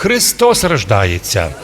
Христос рождається.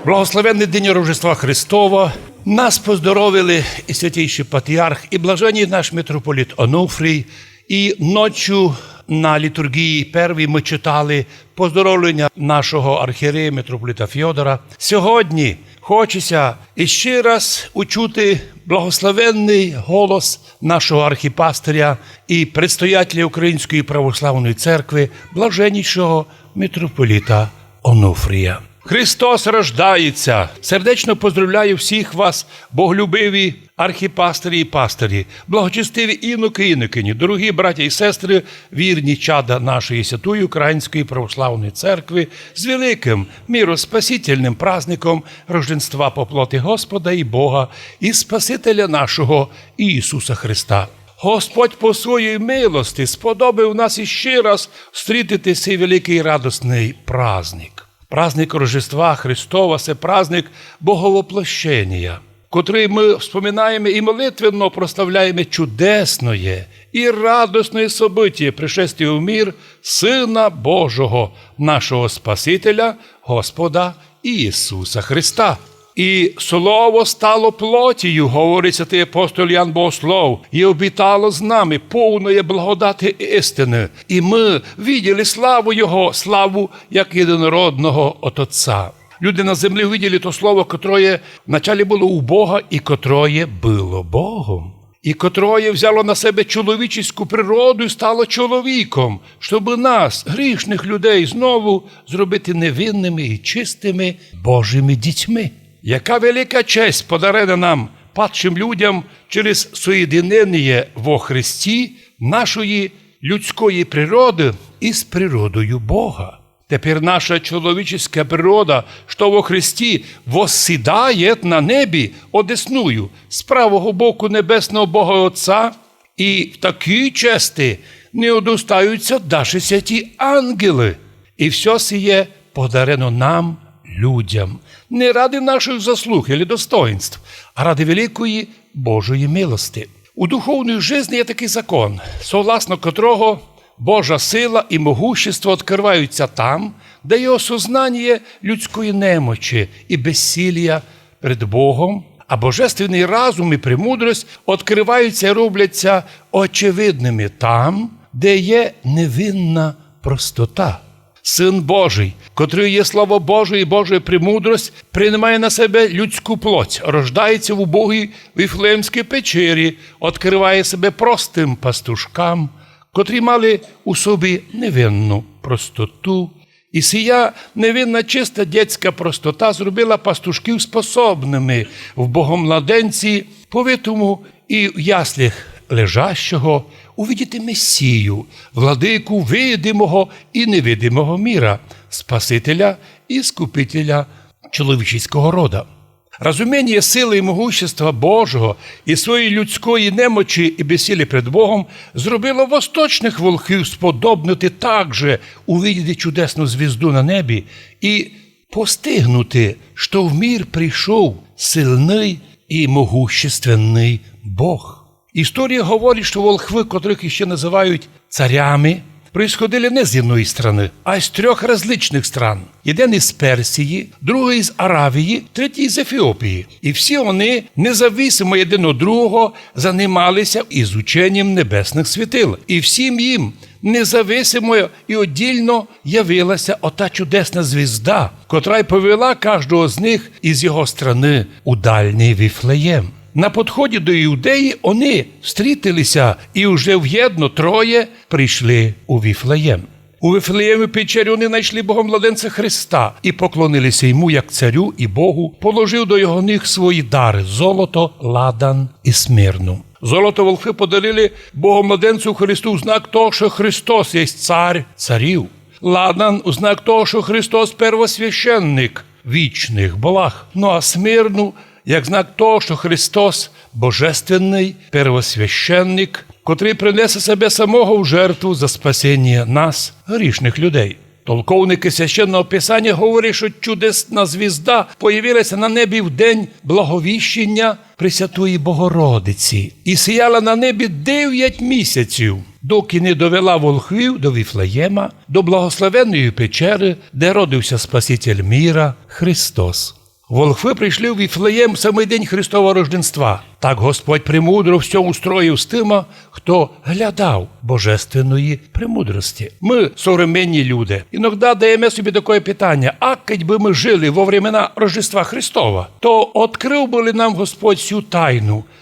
Благословенний день Рождества Христова. Нас поздоровили і святійший патріарх, і блаженний наш митрополит Онуфрій. І ночі на літургії первій ми читали поздоровлення нашого архієрея митрополита Фьодора. Сьогодні хочеться іще раз учути благословенний голос нашого архіпастиря і предстоятеля Української православної церкви, блаженнішого митрополита Онуфрія. Христос рождається! Сердечно поздравляю всіх вас, боголюбиві архіпастирі і пастирі, благочестиві іноки і інокині, дорогі браті і сестри, вірні чада нашої святої Української православної церкви з великим мироспасительним праздником Рождества по плоті Господа і Бога і Спасителя нашого Ісуса Христа. Господь по своїй милості сподобав нас іще раз зустріти цей великий радісний праздник. Праздник Рождества Христова – це праздник Боговоплощення, котрий ми вспоминаємо і молитвенно прославляємо чудесне і радісне событие пришестя в мир Сина Божого, нашого Спасителя, Господа Ісуса Христа. І слово стало плотію, говорить святий апостол Ян Богослов, і обітало з нами повної благодати і істини. І ми виділи славу Його, славу як єдинородного от Отця. Люди на землі виділи то слово, котроє вначалі було у Бога і котроє було Богом. І котроє взяло на себе чоловічську природу і стало чоловіком, щоб нас, грішних людей, знову зробити невинними і чистими Божими дітьми. Яка велика честь подарена нам, падшим людям, через соєдинення во Христі нашої людської природи із природою Бога. Тепер наша чоловічська природа, що во Христі воссідає на небі одесною з правого боку небесного Бога Отця, і в такій честі не одостаються даже святі ангели. І все сіє подарено нам, людям, не ради наших заслуг і достоинств, а ради великої Божої милости. У духовній житті є такий закон, согласно котрого Божа сила і могущество відкриваються там, де є осознання людської немочі і безсилля перед Богом, а божественний разум і премудрость відкриваються і робляться очевидними там, де є невинна простота. Син Божий, котрий є Слово Боже і Божа премудрость, приймає на себе людську плоть, рождається в убогій Вифлеємській печері, відкриває себе простим пастушкам, котрі мали у собі невинну простоту. І сія невинна чиста дитяча простота зробила пастушків способними в Богомладенці, повитому і в яслях лежащого, увидіти Месію, владику видимого і невидимого міра, Спасителя і Скупителя чоловічого рода. Розуміння сили і могущества Божого і своєї людської немочі і безсилля перед Богом зробило восточних волхів сподобнути також увидіти чудесну звізду на небі і постигнути, що в мир прийшов сильний і могущественний Бог. Історія говорить, що волхви, котрих ще називають царями, происходили не з одної сторони, а з трьох различних стран. Один із Персії, другий з Аравії, третій з Ефіопії. І всі вони, независимо один від другого, займалися ізученням небесних світил. І всім їм независимо і віддільно явилася ота чудесна звізда, котра й повела кожного з них із його страни у дальній Вифлеєм. На підході до Іудеї вони зустрілися і вже в'єдно троє прийшли у Вифлеєм. У Вифлеємі печері вони знайшли Богомладенця Христа і поклонилися йому як царю і Богу, положив до його ніг свої дари – золото, ладан і смирну. Золото волхви подарили Богомладенцю Христу у знак того, що Христос є цар царів. Ладан у знак того, що Христос первосвященник вічних благ. Ну а смирну – як знак того, що Христос – божественний первосвященник, котрий принесе себе самого в жертву за спасіння нас, грішних людей. Толковники Священного Писання говорять, що чудесна звізда появилася на небі в день Благовіщення Пресвятої Богородиці і сіяла на небі 9 місяців. доки не довела волхвів до Віфлеєма, до благословенної печери, де родився Спаситель міра Христос. Волхви прийшли в Віфлеєм самий день Христового рождества. Так Господь премудро все устроїв з тима, хто глядав божественної премудрості. Ми, современні люди, іноді даємо собі таке питання: а коли би ми жили во времена Рождества Христова, то відкрив би нам Господь цю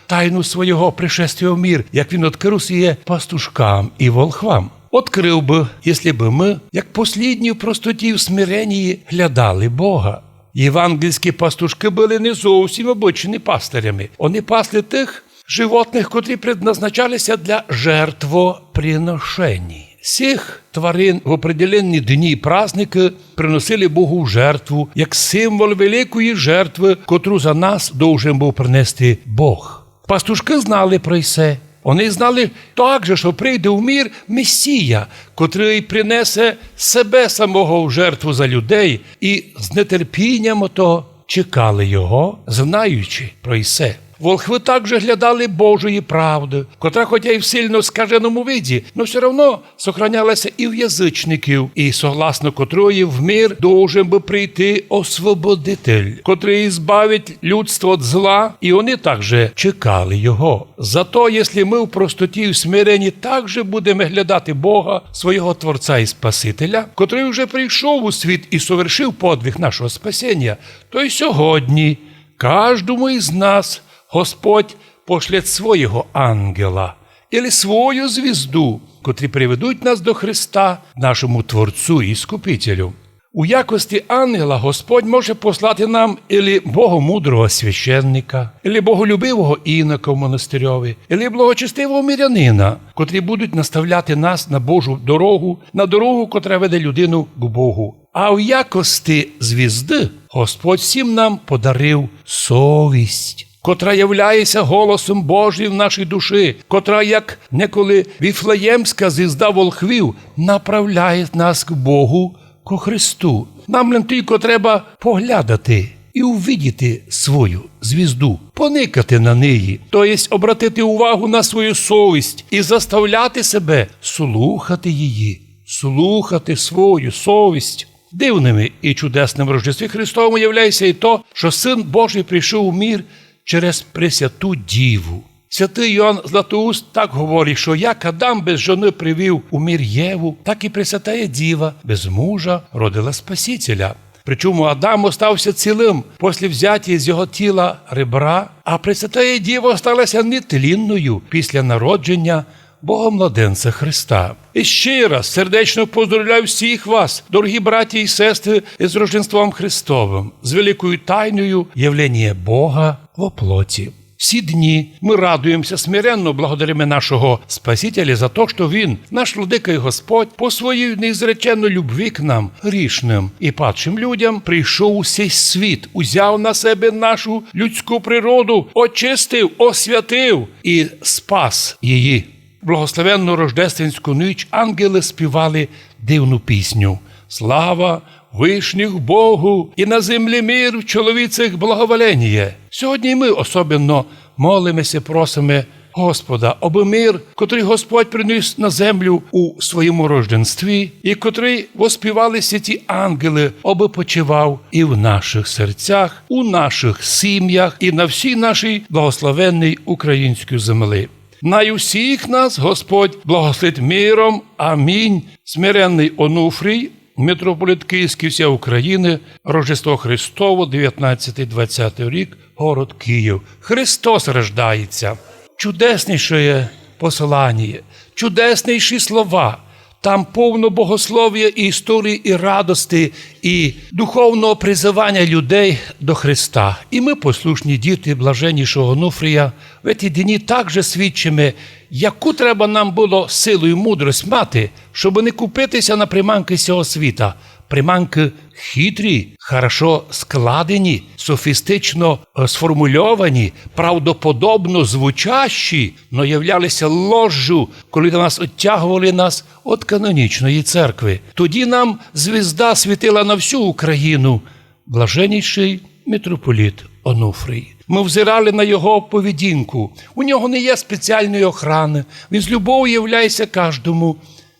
тайну свого пришествия в мир, як Він відкрив її пастушкам і волхвам. Відкрив би, якщо б ми, як послідні в простоті і в смиренні, глядали Бога. Євангельські пастушки були не зовсім обичні пастирями. Вони пасли тих животних, котрі предназначалися для жертвоприношень. Всіх тварин в определенні дні і праздники приносили Богу в жертву, як символ великої жертви, котру за нас должен був принести Бог. Пастушки знали про це. Вони знали також, що прийде в мир Месія, котрий принесе себе самого в жертву за людей, і з нетерпінням ото чекали його, знаючи про це. Волхви також глядали Божої правди, котра, хоча й в сильно скаженому виді, но все одно сохранялася і в язичників, і согласно котрої в мир должен би прийти освободитель, котрий збавить людство від зла, і вони також чекали його. Зато, якщо ми в простоті і в смиренні також будемо глядати Бога, свого Творця і Спасителя, котрий вже прийшов у світ і совершив подвиг нашого спасіння, то й сьогодні кожному із нас Господь пошлє свого ангела, або свою звізду, котрі приведуть нас до Христа, нашому Творцю і Скупителю. У якості ангела Господь може послати нам або богомудрого священника, або боголюбивого інока в монастирьові, або благочестивого мирянина, котрі будуть наставляти нас на Божу дорогу, на дорогу, котра веде людину к Богу. А в якості звізди Господь всім нам подарив совість, котра являється голосом Божим в нашій душі, котра, як неколи Віфлеємська звізда волхвів, направляє нас к Богу, ко Христу. Нам тільки треба поглядати і увидіти свою звізду, поникати на неї, тобто обратити увагу на свою совість і заставляти себе слухати її, слухати свою совість. Дивними і чудесним в Рождестві Христовому являється і то, що Син Божий прийшов у мир через Пресвяту Діву. Святий Йоанн Златоуст так говорить, що як Адам без жони привів у мир Єву, так і Пресвятая Діва без мужа родила Спасителя. Причому Адам остався цілим після взяття з його тіла ребра, а Пресвятая Діва осталася нетлінною після народження Богомладенця Христа. І ще раз сердечно поздравляю всіх вас, дорогі браті і сестри, з Рождеством Христовим, з великою тайною явлення Бога во плоті. Всі дні ми радуємося смиренно благодаримо нашого Спасителя за те, що Він, наш Владика і Господь, по своїй неізреченной любві к нам, грішним і падшим людям, прийшов у цей світ, узяв на себе нашу людську природу, очистив, освятив і спас її. Благословенну рождественську ніч ангели співали дивну пісню «Слава вишніх Богу, і на землі мир в чоловіцях благоволення». Сьогодні ми особливо молимося, просимо Господа, аби мир, котрий Господь приніс на землю у своєму рожденстві, і котрий воспівали ті ангели, аби почивав і в наших серцях, у наших сім'ях, і на всій нашій благословенній українській землі. На усіх нас Господь благословить миром. Амінь. Смиренний Онуфрій, митрополит Київський всієї України, Рождество Христово, 19-20 рік, город Київ. Христос рождається. Чудесніше послання, чудесніші слова. Там повно богослов'я і історії, і радості, і духовного призивання людей до Христа. І ми, послушні діти блаженнішого Онуфрія, в ці дні також свідчимо, яку треба нам було силу і мудрость мати, щоб не купитися на приманки цього світа. Приманки хитрі, хорошо складені, софістично сформульовані, правдоподобно звучащі, но являлися ложжю, коли до нас відтягували нас від канонічної церкви. Тоді нам звізда світила на всю Україну. Блаженніший митрополіт Онуфрій. Ми взирали на його поведінку. У нього не є спеціальної охорони. Він з любов'ю являється кожному.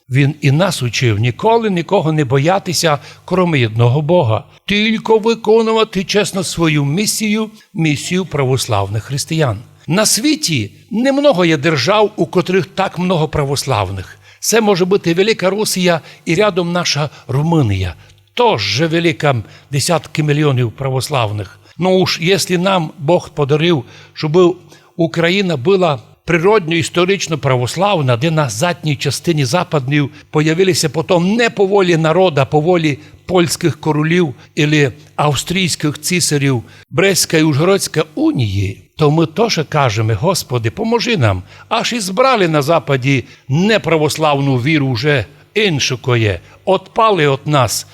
Він і нас учив ніколи нікого не боятися, крім одного Бога. Тільки виконувати чесно свою місію православних християн. На світі немного є держав, у котрих так много православних. Це може бути Велика Росія і рядом наша Румунія. Тож же велика десятки мільйонів православних. Ну уж, якщо нам Бог подарив, щоб Україна була природньо історично православна, де на задній частині западнів появилися потім не по волі народу, а по волі польських королів або австрійських цісарів Брестської і Ужгородської унії, то ми теж кажемо: Господи, поможи нам. Аж і збрали на Западі неправославну віру вже іншокоє, отпали від нас.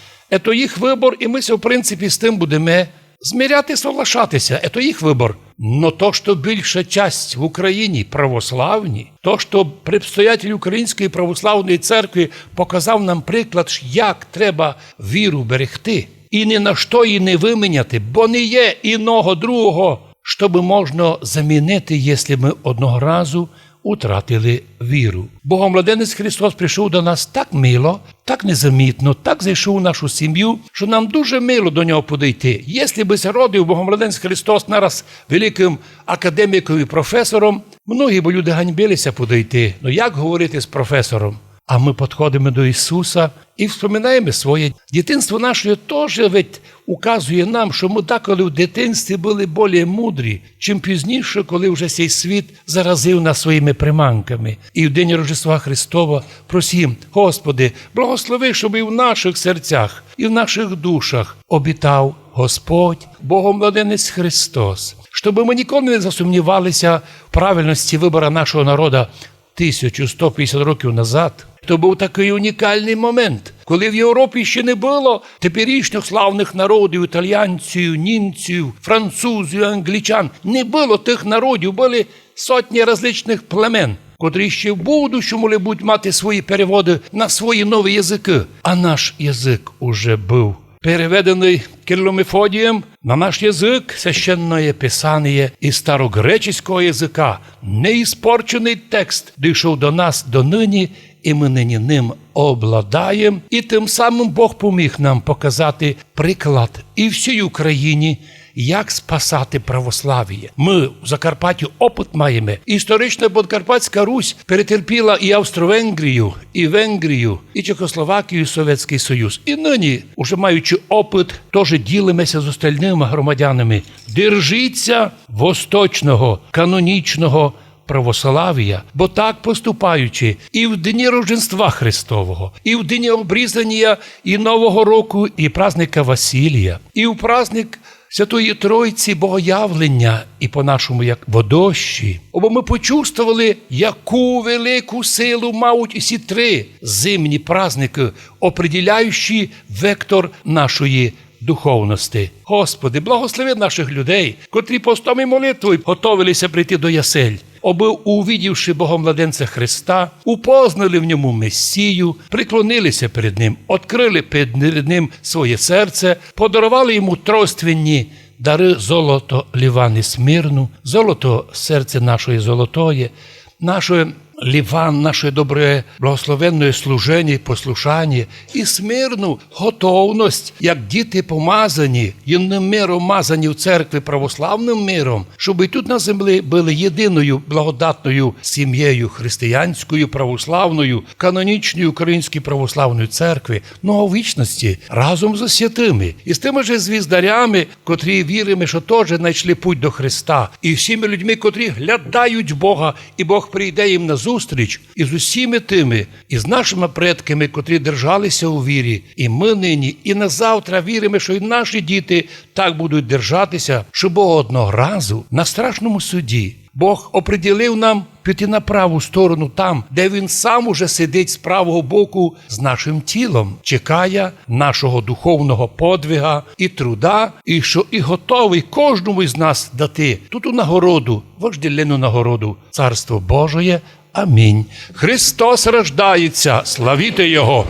Це їх вибір, і ми, в принципі, з тим будемо зміряти, соглашатися. Це їх вибір. Но то, що більша часть в Україні православні, то, що предстоятель Української православної церкви показав нам приклад, як треба віру берегти. І ні на що її не виміняти, бо не є іного другого, щоб можна замінити, якщо ми одного разу утратили віру. Богомладенець Христос прийшов до нас так мило, так незамітно, так зайшов у нашу сім'ю, що нам дуже мило до нього подійти. Якщо би се родив Богомладенець Христос нараз великим академіком і професором, многі б люди ганьбилися подійти. Ну як говорити з професором? А ми підходимо до Ісуса і вспоминаємо своє дитинство наше теж ведь указує нам, що ми деколи в дитинстві були більш мудрі, чим пізніше, коли вже цей світ заразив нас своїми приманками. І в день Рождества Христова просім: Господи, благослови, щоб і в наших серцях, і в наших душах обітав Господь, Богомладенець Христос, щоб ми ніколи не засумнівалися в правильності вибору нашого народу 1150 років назад. То був такий унікальний момент, коли в Європі ще не було теперішніх славних народів, італійців, німців, французів, англічан. Не було тих народів, були сотні різних племен, котрі ще в будущому будуть мати свої переводи на свої нові язики. А наш язик уже був переведений Кирилом Мефодієм на наш язик, священне писання із старогреческого язика. Неіспорчений текст дійшов до нас донині, і ми нині ним обладаємо. І тим самим Бог поміг нам показати приклад і всій Україні, як спасати православ'я. Ми в Закарпатті опит маємо. Історична Подкарпатська Русь перетерпіла і Австро-Венгрію, і Венгрію, і Чехословакію, і Совєтський Союз. І нині, уже маючи опит, теж ділимося з остальними громадянами. Держіться восточного, канонічного православ'я, бо так поступаючи і в дні Рождества Христового, і в дні обрізання і Нового року, і праздника Василія, і в праздник Святої Тройці Богоявлення, і по-нашому як водощі. Бо ми почувствували, яку велику силу мають усі три зимні праздники, определяючи вектор нашої духовності. Господи, благослови наших людей, котрі постом і молитвою готовилися прийти до ясель, аби, увидівши Богомладенця Христа, упознали в ньому Месію, приклонилися перед Ним, відкрили перед Ним своє серце, подарували Йому тройственні дари золото Ліван і Смирну, золото серце нашої золотої, наше Ліван, наше добре благословенне служення і послушання, і Смирну готовність, як діти помазані, єдиним миром мазані в церкві православним миром, щоб і тут на землі були єдиною благодатною сім'єю християнською, православною, канонічною Української православної церкви, но у вічності разом з святими, і з тими ж звіздарями, котрі віримо, що теж знайшли путь до Христа, і всіми людьми, котрі глядають Бога, і Бог прийде їм на зустріч, і з усіми тими, і з нашими предками, котрі держалися у вірі, і ми нині, і на завтра віримо, що і наші діти так будуть держатися, щоб одного разу на страшному суді Бог оприділив нам піти на праву сторону там, де Він сам уже сидить з правого боку з нашим тілом, чекає нашого духовного подвига і труда, і що і готовий кожному із нас дати ту нагороду, вожделенну нагороду, Царство Божє. Амінь. Христос рождається, славіте Його!